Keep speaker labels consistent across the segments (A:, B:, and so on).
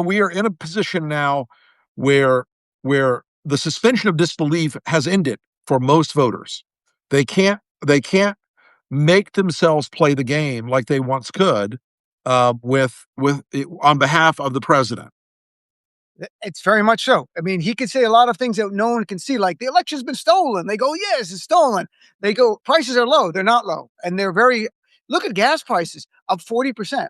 A: we are in a position now where the suspension of disbelief has ended for most voters. They can't make themselves play the game like they once could, with on behalf of the president.
B: It's very much so. I mean, he could say a lot of things that no one can see, like the election's been stolen. They go, yes, it's stolen. They go, prices are low. They're not low. And they're very, look at gas prices up 40%.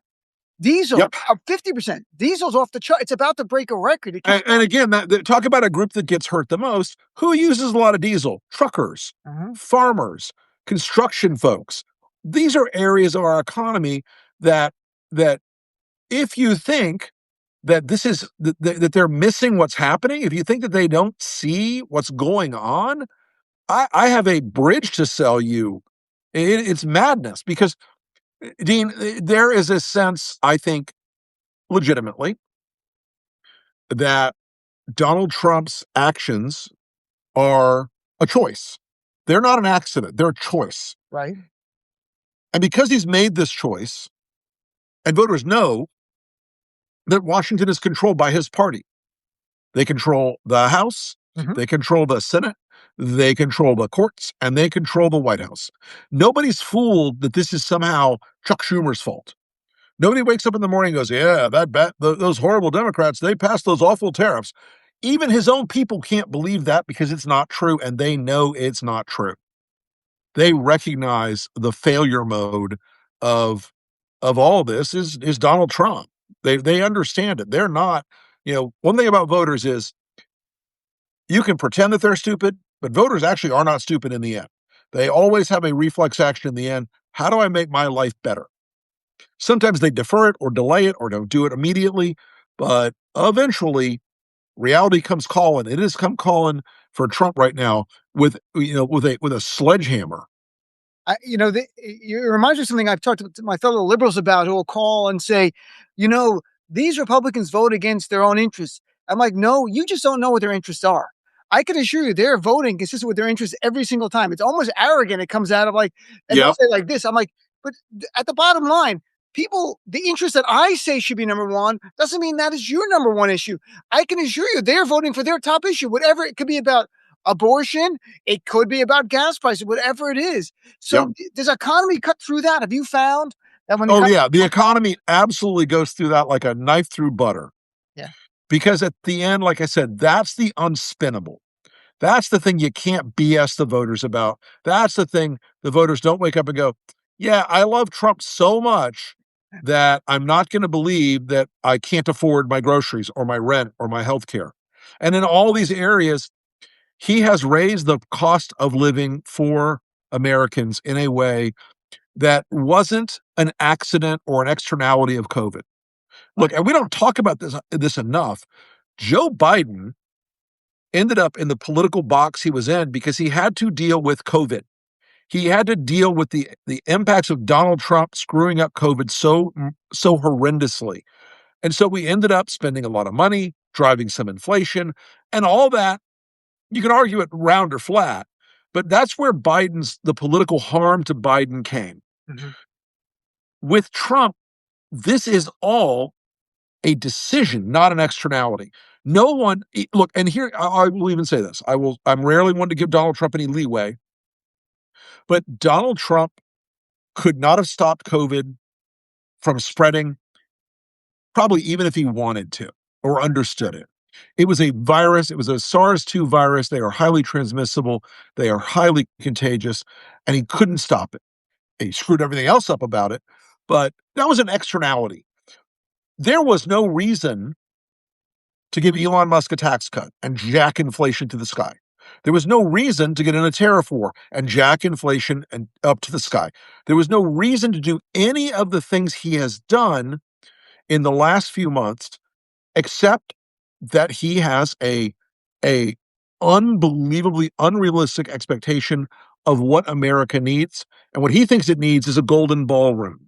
B: Diesel
A: Yep.
B: up 50%. Diesel's off the chart. It's about to break a record.
A: And again, talk about a group that gets hurt the most. Who uses a lot of diesel? Truckers, farmers, construction folks. These are areas of our economy that if you think that this is that they're missing what's happening, if you think that they don't see what's going on, I have a bridge to sell you. It's madness because, Dean, there is a sense, I think, legitimately, that Donald Trump's actions are a choice. They're not an accident. They're a choice.
B: Right.
A: And because he's made this choice, and voters know that Washington is controlled by his party. They control the House, they control the Senate, they control the courts, and they control the White House. Nobody's fooled that this is somehow Chuck Schumer's fault. Nobody wakes up in the morning and goes, yeah, those horrible Democrats, they passed those awful tariffs. Even his own people can't believe that because it's not true, and they know it's not true. They recognize the failure mode of all of this is Donald Trump. They understand it. They're not, one thing about voters is you can pretend that they're stupid, but voters actually are not stupid in the end. They always have a reflex action in the end. How do I make my life better? Sometimes they defer it or delay it or don't do it immediately, but eventually reality comes calling. It has come calling for Trump right now with a sledgehammer.
B: It reminds me of something I've talked to my fellow liberals about, who will call and say, these Republicans vote against their own interests. I'm like, no, you just don't know what their interests are. I can assure you they're voting consistent with their interests every single time. It's almost arrogant. It comes out of and they'll say like this. I'm like, but at the bottom line, the interest that I say should be number one doesn't mean that is your number one issue. I can assure you they're voting for their top issue, whatever it could be, about abortion, it could be about gas prices, whatever it is. So does economy cut through that? Have you found that when
A: the economy absolutely goes through that like a knife through butter.
B: Yeah.
A: Because at the end, like I said, that's the unspinnable. That's the thing you can't BS the voters about. That's the thing the voters don't wake up and go, yeah, I love Trump so much that I'm not going to believe that I can't afford my groceries or my rent or my health care. And in all these areas, he has raised the cost of living for Americans in a way that wasn't an accident or an externality of COVID. Look, and we don't talk about this enough. Joe Biden ended up in the political box he was in because he had to deal with COVID. He had to deal with the impacts of Donald Trump screwing up COVID so horrendously. And so we ended up spending a lot of money, driving some inflation, and all that. You can argue it round or flat, but that's where the political harm to Biden came. With Trump, this is all a decision, not an externality. No one, look, and here I will even say this. I'm rarely one to give Donald Trump any leeway, but Donald Trump could not have stopped COVID from spreading, probably even if he wanted to or understood it. It was a virus. It was a SARS-2 virus. They are highly transmissible. They are highly contagious, and he couldn't stop it. He screwed everything else up about it, but that was an externality. There was no reason to give Elon Musk a tax cut and jack inflation to the sky. There was no reason to get in a tariff war and jack inflation and up to the sky. There was no reason to do any of the things he has done in the last few months, except that he has a unbelievably unrealistic expectation of what America needs. And what he thinks it needs is a golden ballroom.